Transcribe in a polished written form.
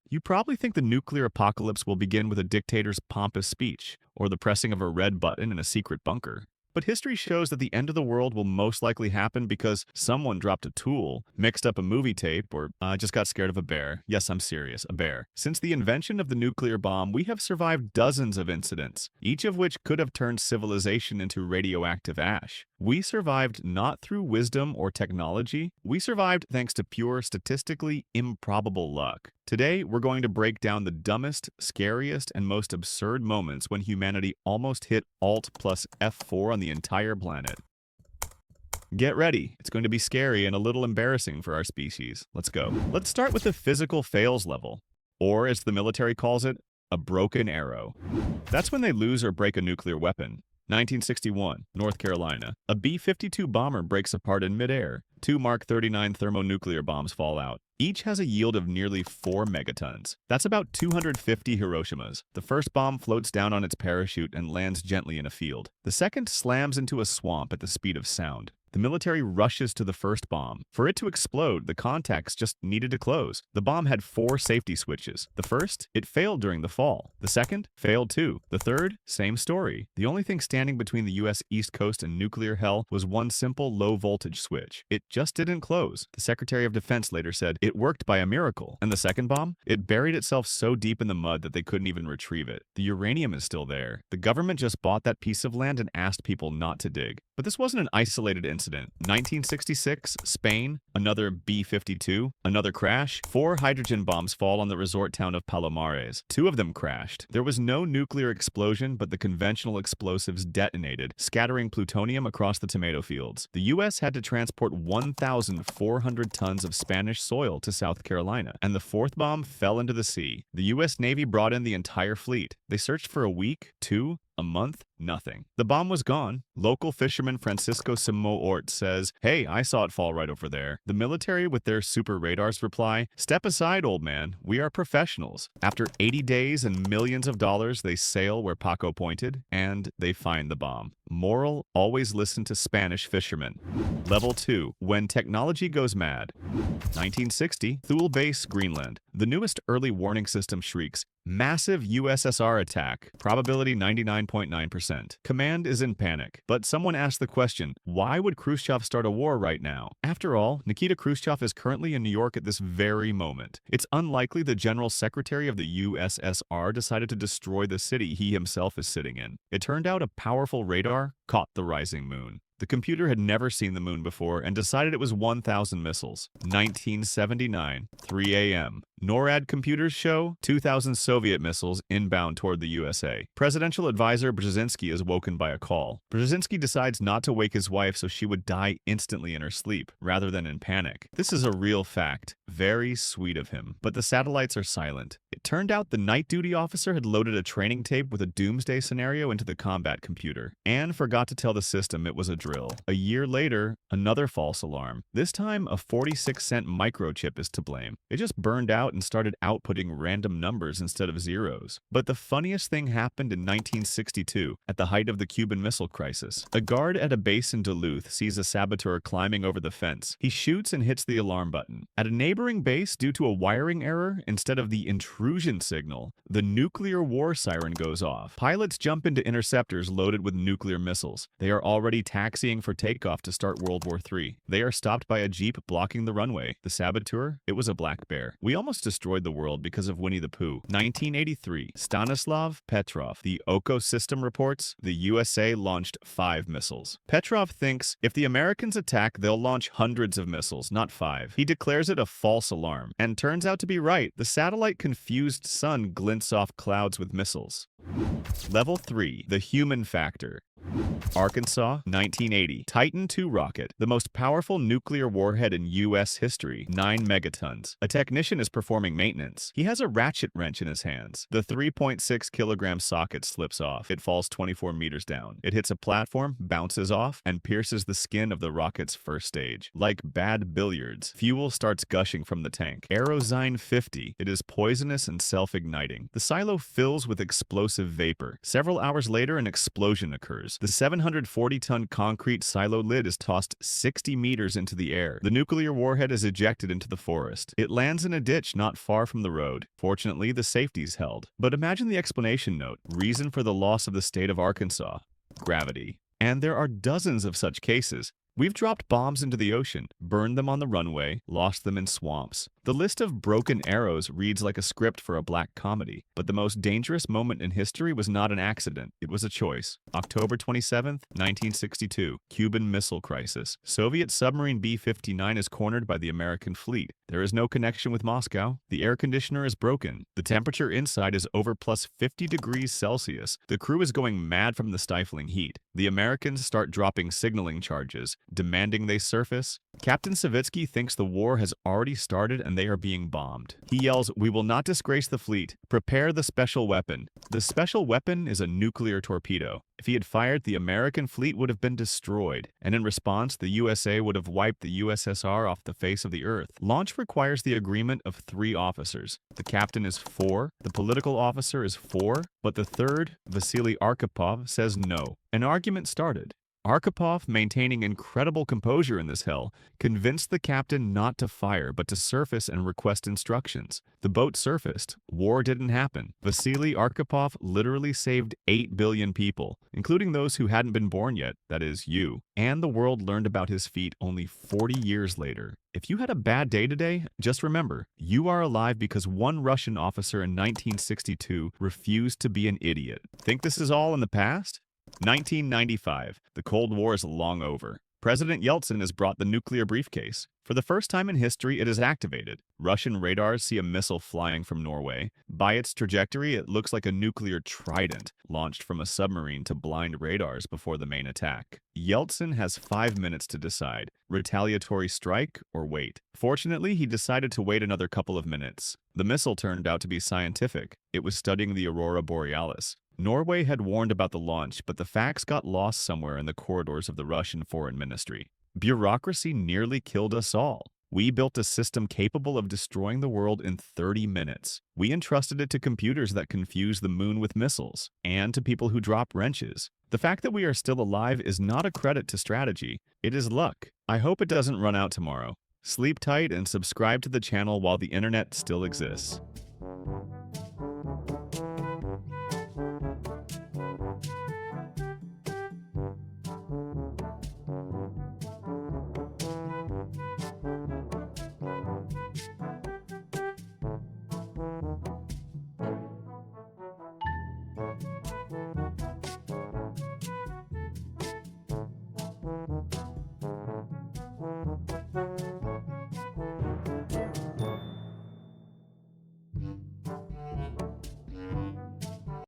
You probably think the nuclear apocalypse will begin with a dictator's pompous speech or the pressing of a red button in a secret bunker. But history shows that the end of the world will most likely happen because someone dropped a tool, mixed up a movie tape, or just got scared of a bear. Yes, I'm serious, a bear. Since the invention of the nuclear bomb, we have survived dozens of incidents, each of which could have turned civilization into radioactive ash. We survived not through wisdom or technology, we survived thanks to pure, statistically improbable luck. Today, we're going to break down the dumbest, scariest, and most absurd moments when humanity almost hit Alt plus F4 on the entire planet. Get ready. It's going to be scary and a little embarrassing for our species. Let's go. Let's start with the physical fails level, or as the military calls it, a broken arrow. That's when they lose or break a nuclear weapon. 1961, North Carolina. A B-52 bomber breaks apart in midair. Two Mark 39 thermonuclear bombs fall out. Each has a yield of nearly 4 megatons. That's about 250 Hiroshimas. The first bomb floats down on its parachute and lands gently in a field. The second slams into a swamp at the speed of sound. The military rushes to the first bomb. For it to explode, the contacts just needed to close. The bomb had 4 safety switches. The first, it failed during the fall. The second, failed too. The third, same story. The only thing standing between the US East Coast and nuclear hell was one simple low-voltage switch. It just didn't close. The Secretary of Defense later said, "It worked by a miracle." And the second bomb? It buried itself so deep in the mud that they couldn't even retrieve it. The uranium is still there. The government just bought that piece of land and asked people not to dig. But this wasn't an isolated incident. 1966, Spain, another B-52, another crash. 4 hydrogen bombs fall on the resort town of Palomares. 2 of them crashed. There was no nuclear explosion, but the conventional explosives detonated, scattering plutonium across the tomato fields. The U.S. had to transport 1,400 tons of Spanish soil to South Carolina, and the 4th bomb fell into the sea. The U.S. Navy brought in the entire fleet. They searched for a week, 2, a month, nothing. The bomb was gone. Local fisherman Francisco Simo-Ort says, "Hey, I saw it fall right over there." The military, with their super radars, reply, "Step aside, old man. We are professionals." After 80 days and millions of dollars, they sail where Paco pointed, and they find the bomb. Moral, always listen to Spanish fishermen. Level 2. When technology goes mad. 1960, Thule Base, Greenland. The newest early warning system shrieks, "Massive USSR attack. Probability 99.9%. Command is in panic. But someone asked the question, why would Khrushchev start a war right now? After all, Nikita Khrushchev is currently in New York at this very moment. It's unlikely the General Secretary of the USSR decided to destroy the city he himself is sitting in. It turned out a powerful radar caught the rising moon. The computer had never seen the moon before and decided it was 1,000 missiles. 1979, 3 a.m. NORAD computers show 2,000 Soviet missiles inbound toward the USA. Presidential advisor Brzezinski is woken by a call. Brzezinski decides not to wake his wife so she would die instantly in her sleep, rather than in panic. This is a real fact. Very sweet of him. But the satellites are silent. It turned out the night duty officer had loaded a training tape with a doomsday scenario into the combat computer, and forgot to tell the system it was a drill. A year later, another false alarm. This time, a 46-cent microchip is to blame. It just burned out and started outputting random numbers instead of zeros. But the funniest thing happened in 1962, at the height of the Cuban Missile Crisis. A guard at a base in Duluth sees a saboteur climbing over the fence. He shoots and hits the alarm button. At a neighboring base, due to a wiring error, instead of the intrusion signal, the nuclear war siren goes off. Pilots jump into interceptors loaded with nuclear missiles. They are already taxiing for takeoff to start World War III. They are stopped by a jeep blocking the runway. The saboteur? It was a black bear. We almost destroyed the world because of Winnie the Pooh. 1983. Stanislav Petrov. The Oko system reports the USA launched 5 missiles. Petrov thinks if the Americans attack, they'll launch hundreds of missiles, not 5. He declares it a false alarm, and turns out to be right. The satellite-confused sun glints off clouds with missiles. Level 3. The human factor. Arkansas, 1980. Titan II rocket, the most powerful nuclear warhead in U.S. history, 9 megatons. A technician is performing maintenance. He has a ratchet wrench in his hands. The 3.6 kilogram socket slips off. It falls 24 meters down. It hits a platform, bounces off, and pierces the skin of the rocket's first stage. Like bad billiards, fuel starts gushing from the tank. Aerozine 50. It is poisonous and self-igniting. The silo fills with explosive vapor. Several hours later, an explosion occurs. The 740-ton concrete silo lid is tossed 60 meters into the air. The nuclear warhead is ejected into the forest. It lands in a ditch not far from the road. Fortunately, the safety's held. But imagine the explanation note. Reason for the loss of the state of Arkansas: gravity. And there are dozens of such cases. We've dropped bombs into the ocean, burned them on the runway, lost them in swamps. The list of broken arrows reads like a script for a black comedy. But the most dangerous moment in history was not an accident. It was a choice. October 27, 1962, Cuban Missile Crisis. Soviet submarine B-59 is cornered by the American fleet. There is no connection with Moscow. The air conditioner is broken. The temperature inside is over plus 50 degrees Celsius. The crew is going mad from the stifling heat. The Americans start dropping signaling charges, demanding they surface. Captain Savitsky thinks the war has already started and they are being bombed. He yells, "We will not disgrace the fleet. Prepare the special weapon." The special weapon is a nuclear torpedo. If he had fired, the American fleet would have been destroyed, and in response, the USA would have wiped the USSR off the face of the earth. Launch requires the agreement of 3 officers. The captain is for, the political officer is for, but the third, Vasily Arkhipov, says no. An argument started. Arkhipov, maintaining incredible composure in this hell, convinced the captain not to fire but to surface and request instructions. The boat surfaced. War didn't happen. Vasily Arkhipov literally saved 8 billion people, including those who hadn't been born yet, that is, you. And the world learned about his feat only 40 years later. If you had a bad day today, just remember, you are alive because one Russian officer in 1962 refused to be an idiot. Think this is all in the past? 1995. The Cold War is long over. President Yeltsin has brought the nuclear briefcase. For the first time in history, it is activated. Russian radars see a missile flying from Norway. By its trajectory, it looks like a nuclear trident launched from a submarine to blind radars before the main attack. Yeltsin has 5 minutes to decide: retaliatory strike or wait. Fortunately, he decided to wait another couple of minutes. The missile turned out to be scientific. It was studying the aurora borealis. Norway had warned about the launch, but the facts got lost somewhere in the corridors of the Russian Foreign Ministry. Bureaucracy nearly killed us all. We built a system capable of destroying the world in 30 minutes. We entrusted it to computers that confuse the moon with missiles, and to people who drop wrenches. The fact that we are still alive is not a credit to strategy. It is luck. I hope it doesn't run out tomorrow. Sleep tight and subscribe to the channel while the internet still exists.